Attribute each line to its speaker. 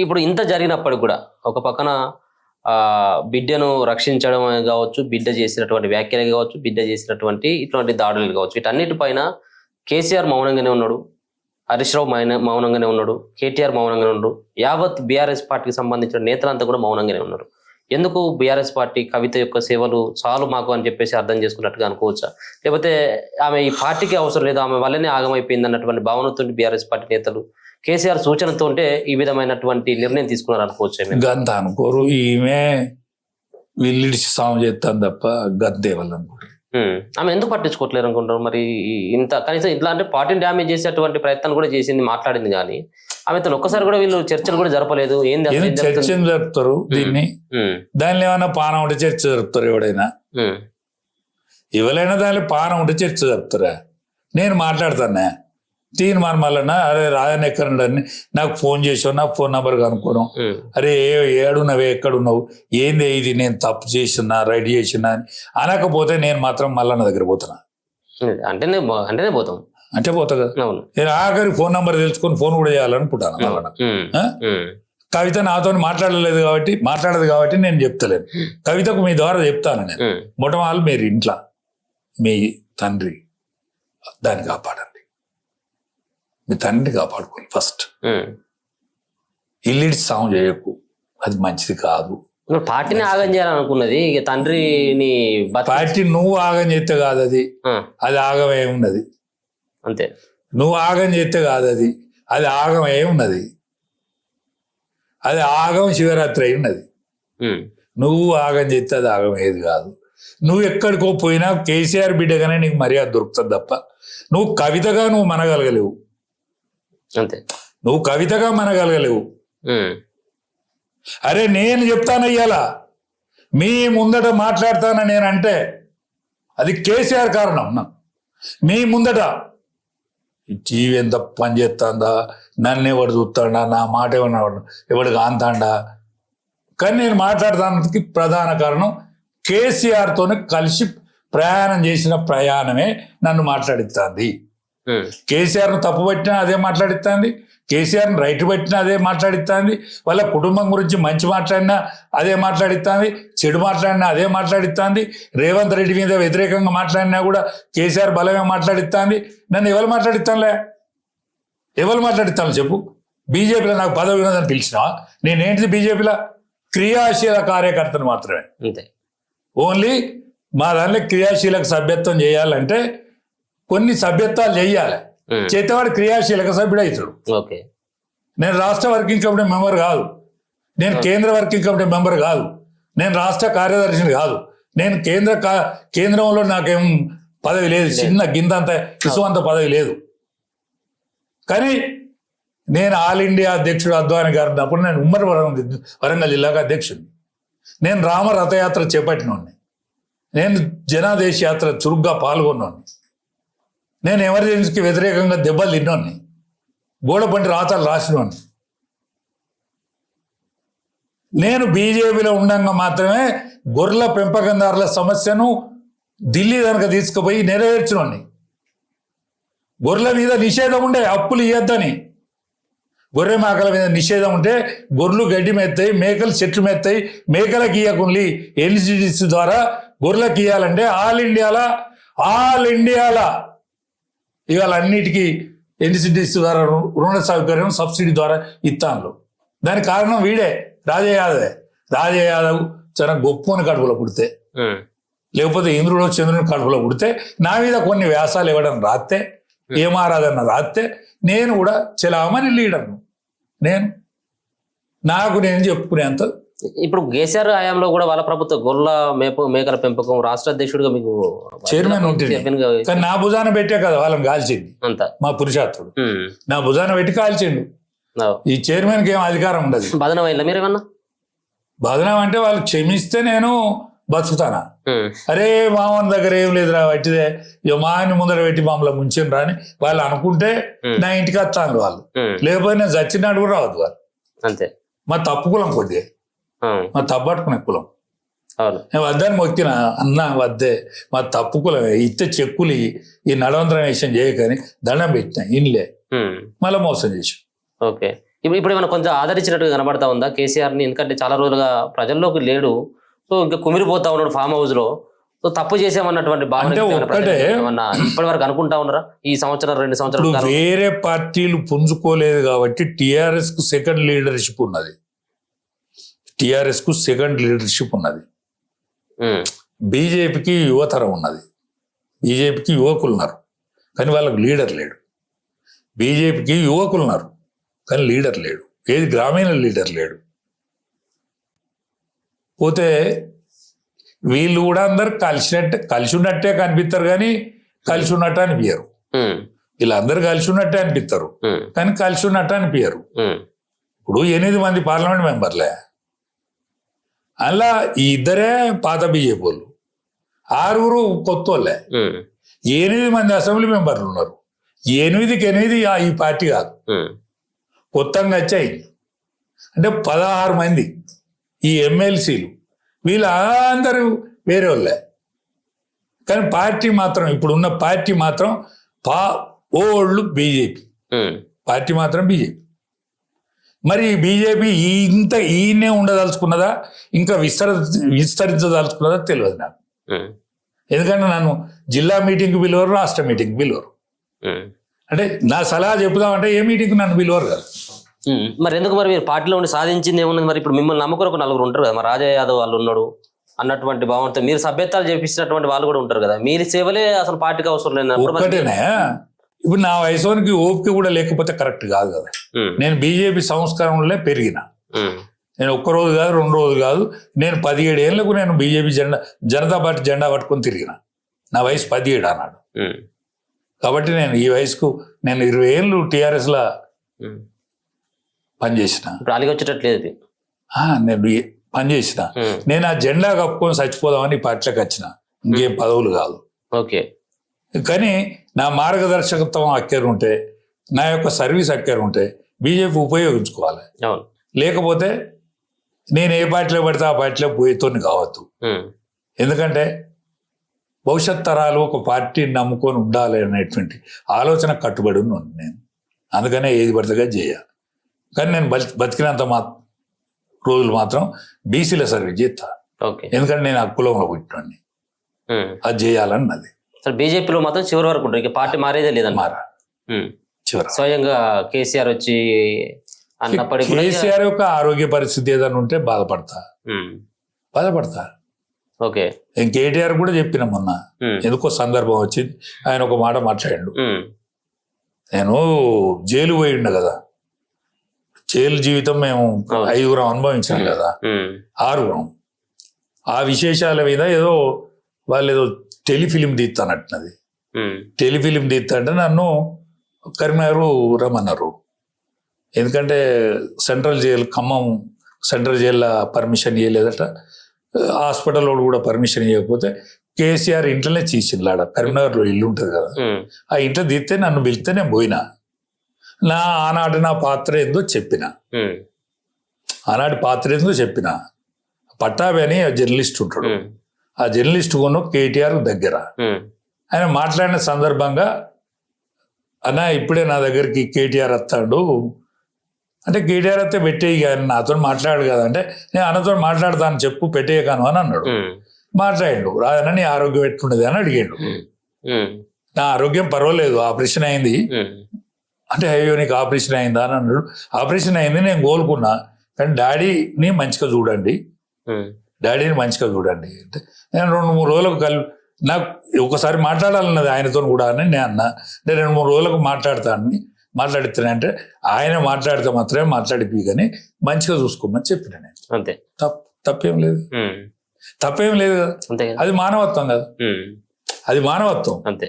Speaker 1: ఇప్పుడు ఇంత జరిగినప్పటికి కూడా ఒక పక్కన బిడ్డను రక్షించడం కావచ్చు, బిడ్డ చేసినటువంటి వ్యాఖ్యలు కావచ్చు, బిడ్డ చేసినటువంటి ఇటువంటి దాడులు కావచ్చు, వీటన్నిటిపైన కేసీఆర్ మౌనంగానే ఉన్నాడు, హరీష్ రావు మౌనంగానే ఉన్నాడు, కేటీఆర్ మౌనంగానే ఉన్నాడు, యావత్ బీఆర్ఎస్ పార్టీకి సంబంధించిన నేతలంతా కూడా మౌనంగానే ఉన్నారు. ఎందుకు బీఆర్ఎస్ పార్టీ కవిత యొక్క సేవలు చాలు మాకు అని చెప్పేసి అర్థం చేసుకున్నట్టుగా అనుకోవచ్చా, లేకపోతే ఆమె ఈ పార్టీకి అవసరం లేదు, ఆమె వల్లనే ఆగమైపోయింది అన్నటువంటి భావనతో బీఆర్ఎస్ పార్టీ నేతలు కేసీఆర్ సూచనతో ఈ విధమైనటువంటి నిర్ణయం తీసుకున్నారు అనుకోవచ్చు?
Speaker 2: గంత అనుకోరు, ఈమె వీళ్ళిడిచి సాగు చేస్తాను తప్ప గద్దే వాళ్ళు అనుకుంటారు.
Speaker 1: ఆమె ఎందుకు పట్టించుకోవట్లేరు అనుకుంటారు మరి? ఇంత కనీసం ఇట్లా అంటే పార్టీని డ్యామేజ్ చేసేటువంటి ప్రయత్నం కూడా చేసింది, మాట్లాడింది, కానీ ఆమెతో ఒక్కసారి కూడా వీళ్ళు చర్చలు కూడా జరపలేదు.
Speaker 2: చర్చలు జరుపుతారు దీన్ని, దానిలో ఏమైనా పానం ఉంటే చర్చ జరుపుతారు. ఎవడైనా ఎవరైనా దానిలో పానం ఉంటే చర్చ జరుపుతారా? నేను మాట్లాడతానే తీన్ మళ్ళా అరే రాజన్ ఎక్కడున్నాడని నాకు ఫోన్ చేసావు, నాకు ఫోన్ నెంబర్ కనుక్కోను, అరే ఏడున్నావే ఎక్కడున్నావు, ఏంది ఇది నేను తప్పు చేసినా రైట్ చేసినా అని అనకపోతే నేను మాత్రం మల్లన్న దగ్గర పోతున్నా.
Speaker 1: అంటేనే పోతాం
Speaker 2: అంటే పోతా కదా. నేను ఆఖరి ఫోన్ నెంబర్ తెలుసుకొని ఫోన్ కూడా చేయాలనుకుంటాను మల్లన్న. కవిత నాతో మాట్లాడదు కాబట్టి నేను చెప్తలేను. కవితకు మీ ద్వారా చెప్తాను నేను. మొట్టమొదలు మీరు ఇంట్లో మీ తండ్రి దాన్ని కాపాడండి, మీ తండ్రిని కాపాడుకోండి ఫస్ట్. ఇల్లిడి సాగు చేయకు, అది మంచిది కాదు.
Speaker 1: పార్టీని ఆగం చేయాలనుకున్నది తండ్రిని.
Speaker 2: పార్టీ నువ్వు ఆగం చేస్తే కాదు అది, అది ఆగమే ఉన్నది
Speaker 1: అంతే.
Speaker 2: నువ్వు ఆగం చేస్తే కాదు అది, అది ఆగమే ఉన్నది. అది ఆగం శివరాత్రి అయి ఉన్నది. నువ్వు ఆగం చేస్తే అది ఆగమయ్యేది కాదు. నువ్వు ఎక్కడికో పోయినా కేసీఆర్ బిడ్డగానే నీకు మర్యాద దొరుకుతుంది తప్ప నువ్వు కవితగా నువ్వు మనగలగలేవు.
Speaker 1: అంతే,
Speaker 2: నువ్వు కవితగా మనగలగలేవు. అరే నేను చెప్తానయ్యాలా, మీ ముందట మాట్లాడతాన నేనంటే అది కేసీఆర్ కారణం. మీ ముందట టీవీ ఎంత పని చేస్తుందా, నన్ను ఎవడు చూస్తాడా, నా మాట ఎవడికి ఆంతాడా, కానీ నేను మాట్లాడటానికి ప్రధాన కారణం కేసీఆర్తోనే కలిసి ప్రయాణం చేసిన ప్రయాణమే నన్ను మాట్లాడిస్తుంది. కేసీఆర్ను తప్పు పట్టినా అదే మాట్లాడిస్తుంది, కేసీఆర్ను రైట్ పట్టినా అదే మాట్లాడిస్తుంది, వాళ్ళ కుటుంబం గురించి మంచి మాట్లాడినా అదే మాట్లాడిస్తుంది, చెడు మాట్లాడినా అదే మాట్లాడిస్తుంది, రేవంత్ రెడ్డి మీద వ్యతిరేకంగా మాట్లాడినా కూడా కేసీఆర్ బలమే మాట్లాడిస్తుంది. నన్ను ఎవరు మాట్లాడిస్తానులే, ఎవరు మాట్లాడిస్తాను చెప్పు? బీజేపీలో నాకు పదవి ఉన్నదని పిలిచినా నేనేంటిది? బీజేపీలో క్రియాశీల కార్యకర్తను మాత్రమే. ఓన్లీ మా దానిలో క్రియాశీలక సభ్యత్వం చేయాలంటే కొన్ని సభ్యత్వాలు చెయ్యాలి, చేతవాడు క్రియాశీలక సభ్యుడు అవుతాడు. నేను రాష్ట్ర వర్కింగ్ కమిటీ మెంబర్ కాదు, నేను కేంద్ర వర్కింగ్ కమిటీ మెంబర్ కాదు, నేను రాష్ట్ర కార్యదర్శిని కాదు, నేను కేంద్రంలో నాకేం పదవి లేదు, చిన్న గింతంత ఇసువంత పదవి లేదు. కానీ నేను ఆల్ ఇండియా అధ్యక్షుడు అద్వాని గారు అప్పుడు నేను ఉమ్మడి వరంగల్ జిల్లాకు అధ్యక్షుడిని. నేను రామ రథయాత్ర చేపట్టినోడిని, నేను జనాదేశ యాత్ర చురుగ్గా పాల్గొన్నాను, నేను ఎమర్జెన్సీకి వ్యతిరేకంగా దెబ్బలు తిన్నోడిని, గోడపంటి రాతలు రాసినోడిని. నేను బీజేపీలో ఉండగా మాత్రమే గొర్రెల పెంపకందారుల సమస్యను ఢిల్లీ దానికి తీసుకుపోయి నెరవేర్చినోడిని. గొర్రెల మీద నిషేధం ఉండే, అప్పులు ఇవ్వద్దని. గొర్రె మేకల మీద నిషేధం ఉంటే గొర్రెలు గడ్డి మెత్తాయి, మేకలు చెట్లు మెత్తాయి, మేకలకు ఇయ్యకుండా ఎన్సిడిసి ద్వారా గొర్రెలకు ఇవ్వాలంటే ఆల్ ఇండియాలా ఇవాళ అన్నిటికీ ఎన్సిడిసి ద్వారా రుణ సౌకర్యం సబ్సిడీ ద్వారా ఇస్తాను. దానికి కారణం వీడే, రాజయ్య యాదవ్ చాలా గొప్పని కడుపులో పుడితే, లేకపోతే ఇంద్రుడు చంద్రుని కడుపులో పుడితే నా మీద కొన్ని వ్యాసాలు ఇవ్వడం రాస్తే, ఏమారాధన రాస్తే నేను కూడా చలామణి లీడర్ను. నేను చెప్పుకునేంత.
Speaker 1: ఇప్పుడు కేసీఆర్ హయాంలో కూడా వాళ్ళ ప్రభుత్వ గొర్రెల మేకల పెంపకం రాష్ట్ర అధ్యక్షుడిగా మీకు
Speaker 2: చైర్మన్ ఉంటుంది, కానీ నా భుజాన పెట్టే కదా వాళ్ళని కాల్చింది
Speaker 1: అంతా. మా
Speaker 2: పురుషార్థుడు నా భుజాన పెట్టి కాల్చిండు. ఈ చైర్మన్కి ఏం అధికారం ఉండదు.
Speaker 1: బదనం అయిందా మీరేమన్నా?
Speaker 2: బదనం అంటే వాళ్ళు క్షమిస్తే నేను బతుకుతానా? అరే మామని దగ్గర ఏం లేదురా, వట్టిదే మాని ముందర పెట్టి మామూలు ముంచిన రాని వాళ్ళు అనుకుంటే నా ఇంటికి వస్తాను వాళ్ళు, లేకపోతే నేను చచ్చినాడు కూడా రావద్దు వాళ్ళు.
Speaker 1: అంతే.
Speaker 2: మా తప్పు కులం కొద్దిగా, మా తప్పట్టుకునే కులం. నేను వద్దని మొక్కిన అన్న వద్దే, మా తప్పు కులమే, ఇస్తే చెక్కులు ఈ నడవంతరం వేషం చేయకని దండం పెట్టినా ఇన్లే, మళ్ళీ మోసం చేసి.
Speaker 1: ఓకే, ఇప్పుడు ఏమైనా కొంచెం ఆదరించినట్టుగా కనబడతా ఉందా కేసీఆర్ని? ఎందుకంటే చాలా రోజులుగా ప్రజల్లోకి లేడు, సో ఇంకా కుమిరిపోతా ఉన్నాడు ఫామ్ హౌస్ లో. సో తప్పు చేసామన్నటువంటి భావన
Speaker 2: అంటే
Speaker 1: ఏమైనా
Speaker 2: ఒక్కటే
Speaker 1: ఏమన్నా ఇప్పటి వరకు అనుకుంటా ఉన్నారా? ఈ సంవత్సరం 2 సంవత్సరాల
Speaker 2: ఇప్పుడు
Speaker 1: కాలం
Speaker 2: వేరే పార్టీలు పుంజుకోలేదు కాబట్టి టిఆర్ఎస్ కు సెకండ్ లీడర్షిప్ ఉన్నది. టిఆర్ఎస్ కు సెకండ్ లీడర్షిప్ ఉన్నది.
Speaker 1: ఉమ్,
Speaker 2: బీజేపీకి యువతరం ఉన్నది. బీజేపీకి యువకులు ఉన్నారు కానీ వాళ్ళకు లీడర్ లేడు. బీజేపీకి యువకులు ఉన్నారు కానీ లీడర్ లేడు. ఏది గ్రామీణ లీడర్ లేడు. పోతే వీళ్ళు కూడా అందరు కలిసి ఉన్నట్టే కనిపిస్తారు కానీ కలిసి ఉన్నట్టు అనిపించరు.
Speaker 1: ఉమ్,
Speaker 2: వీళ్ళందరూ కలిసి ఉన్నట్టే అనిపిస్తారు
Speaker 1: ఉమ్,
Speaker 2: కానీ కలిసి ఉన్నట్టు అనిపించరు.
Speaker 1: ఉమ్,
Speaker 2: ఇప్పుడు 8 మంది పార్లమెంట్ మెంబర్లే, అలా ఈ ఇద్దరే పాత బీజేపీ వాళ్ళు, 6 కొత్త వాళ్ళే.
Speaker 1: ఉమ్,
Speaker 2: 8 మంది అసెంబ్లీ మెంబర్లు ఉన్నారు. 8కి 8 ఈ పార్టీ కాదు,
Speaker 1: ఉమ్,
Speaker 2: కొత్తగా వచ్చాయి. అంటే 16 మంది ఈ ఎమ్మెల్సీలు, వీళ్ళందరూ వేరే వాళ్ళే. కానీ పార్టీ మాత్రం ఇప్పుడున్న పార్టీ మాత్రం ఓళ్ళు బీజేపీ
Speaker 1: ఉమ్,
Speaker 2: పార్టీ మాత్రం బీజేపీ. మరి బీజేపీ ఈయనే ఉండదలుచుకున్నదా ఇంకా విస్తరించదలుచుకున్నదా తెలియదు నాకు.
Speaker 1: ఉమ్,
Speaker 2: ఎందుకంటే నన్ను జిల్లా మీటింగ్కి పిలవరు, రాష్ట్ర మీటింగ్కి పిలవరు.
Speaker 1: ఉమ్,
Speaker 2: అంటే నా సలహా చెప్పుదామంటే ఏ మీటింగ్కి నన్ను పిలవరు కదా.
Speaker 1: ఉమ్. మరి ఎందుకు మరి మీరు పార్టీలో ఉండి సాధించింది ఏమున్నది? మరి ఇప్పుడు మిమ్మల్ని నమ్ముకుని ఒక 4 ఉంటారు కదా, మరి రాజా యాదవ్ వాళ్ళు ఉన్నాడు అన్నటువంటి భావంతో మీరు సభ్యత్వాలు చేపించినటువంటి వాళ్ళు కూడా ఉంటారు కదా. మీరు సేవలే అసలు పార్టీకి అవసరం లేనప్పుడు మరి-
Speaker 2: ఒక్కటేనే ఇప్పుడు నా వయసుకి ఓపిక కూడా లేకపోతే కరెక్ట్ కాదు కదా.
Speaker 1: ఉమ్,
Speaker 2: నేను బీజేపీ సంస్కరణలే పెరిగిన.
Speaker 1: ఉమ్,
Speaker 2: నేను 1 రోజు కాదు 2 రోజులు కాదు, నేను 17 ఏళ్లకు నేను బీజేపీ జనతా పార్టీ జెండా పట్టుకొని తిరిగిన. నా వయసు 17 అన్నాడు.
Speaker 1: ఉమ్,
Speaker 2: కాబట్టి నేను ఈ వయసుకు నేను 20 ఏళ్ళు టీఆర్ఎస్లో
Speaker 1: ఉమ్.
Speaker 2: పనిచేసిన.
Speaker 1: ఇప్పుడు అలిగి వచ్చేటట్లేదు ఇది.
Speaker 2: నేను పనిచేసిన.
Speaker 1: ఉమ్,
Speaker 2: నేను ఆ జెండా కప్పుకొని చచ్చిపోదామని ఈ పార్టీలోకి వచ్చిన, ఇంకేం పదవులు కాదు.
Speaker 1: ఓకే.
Speaker 2: కానీ నా మార్గదర్శకత్వం అక్కరుంటే, నా యొక్క సర్వీస్ అక్కరుంటే బీజేపీ ఉపయోగించుకోవాలి.
Speaker 1: అవును.
Speaker 2: లేకపోతే నేను ఏ పార్టీలో పడితే ఆ పార్టీలో పోయేతోని కావద్దు.
Speaker 1: ఉమ్,
Speaker 2: ఎందుకంటే భవిష్యత్ తరాలు ఒక పార్టీని నమ్ముకొని ఉండాలి అనేటువంటి ఆలోచన కట్టుబడి ఉన్నాను నేను. అందుకనే ఏది పడితే చేయాలి. కానీ నేను బతికినంత రోజులు మాత్రం బీసీల సర్వీస్ చేస్తా.
Speaker 1: ఓకే.
Speaker 2: ఎందుకంటే నేను ఆ కులంలో పుట్టినండి,
Speaker 1: ఉమ్.
Speaker 2: అది చేయాలన్నది.
Speaker 1: అసలు బీజేపీలో మాత్రం చివరి వరకు ఉంటారు, ఇక పార్టీ మారేదే లేదన్న.
Speaker 2: మారా చివర
Speaker 1: స్వయంగా కేసీఆర్ వచ్చి అన్నప్పటికీ కూడా ఇక-
Speaker 2: కేసీఆర్ యొక్క ఆరోగ్య పరిస్థితి ఏదైనా ఉంటే బాధపడతా.
Speaker 1: ఉమ్, ఓకే.
Speaker 2: నేను కేటీఆర్ కూడా చెప్పిన మొన్న,
Speaker 1: ఉమ్,
Speaker 2: ఎందుకో సందర్భం వచ్చింది, ఆయన ఒక మాట మాట్లాడాడు.
Speaker 1: ఉమ్,
Speaker 2: నేను జైలు పోయిండు కదా, జైలు జీవితం మేము 5 అనుభవించాం కదా,
Speaker 1: ఉమ్,
Speaker 2: 6. ఆ విశేషాల మీద ఏదో వాళ్ళు ఏదో టెలిఫిలిం తీస్తానట్టున్నది.
Speaker 1: ఉమ్,
Speaker 2: టెలిఫిలిం తీస్తా అంటే నన్ను కరీంనగర్ రమ్మన్నారు. ఎందుకంటే సెంట్రల్ జైలు, ఖమ్మం సెంట్రల్ జైల్లో పర్మిషన్ ఇవ్వలేదట. హాస్పిటల్ వాడు కూడా పర్మిషన్ ఇవ్వకపోతే కేసీఆర్ ఇంట్లోనే తీసిండ్లాడ, కరీంనగర్లో ఇల్లు ఉంటుంది కదా,
Speaker 1: ఉమ్,
Speaker 2: ఆ ఇంట్లో తీస్తే నన్ను పిలిస్తే నేను పోయినా. ఆనాడు నా పాత్ర ఏందో చెప్పిన,
Speaker 1: ఉమ్,
Speaker 2: ఆనాటి పాత్ర ఏందో చెప్పిన. పట్టాభి అని జర్నలిస్ట్ ఉంటాడు,
Speaker 1: ఉమ్,
Speaker 2: ఆ జర్నలిస్ట్ కొను కేటీఆర్ దగ్గర
Speaker 1: ఉమ్,
Speaker 2: ఆయన మాట్లాడిన సందర్భంగా, అన్న ఇప్పుడే నా దగ్గరికి కేటీఆర్ వస్తాడు అంటే, కేటీఆర్ వస్తే పెట్టేయి కానీ నాతో మాట్లాడు కదా అంటే, నేను అన్నతో మాట్లాడతాను చెప్పు పెట్టేయకాను అని అన్నాడు.
Speaker 1: ఉమ్,
Speaker 2: మాట్లాడిండు. రాదన్న నీ ఆరోగ్యం ఎట్లుండదు అని అడిగాడు.
Speaker 1: ఉమ్,
Speaker 2: నా ఆరోగ్యం పర్వాలేదు, ఆపరేషన్ అయింది
Speaker 1: ఉమ్,
Speaker 2: అంటే, అయ్యో నీకు ఆపరేషన్ అయిందా అని అన్నాడు. ఆపరేషన్ అయింది, నేను కోలుకున్నా, కానీ డాడీని మంచిగా చూడండి,
Speaker 1: ఉమ్,
Speaker 2: డాడీని మంచిగా చూడండి అంటే, నేను 2-3 రోజులకు నాకు ఒకసారి మాట్లాడాలన్నది ఆయనతో కూడా అని నేను అన్నా. నేను 2-3 రోజులకు మాట్లాడతానని మాట్లాడితేనంటే, ఆయన మాట్లాడితే మాత్రమే మాట్లాడిపి కానీ మంచిగా చూసుకోమని చెప్పిన నేను.
Speaker 1: అంతే.
Speaker 2: తప్పేం లేదు,
Speaker 1: ఉమ్,
Speaker 2: తప్పేం లేదు కదా.
Speaker 1: అంతే కదా.
Speaker 2: అది మానవత్వం కదా,
Speaker 1: ఉమ్,
Speaker 2: అది మానవత్వం.
Speaker 1: అంతే.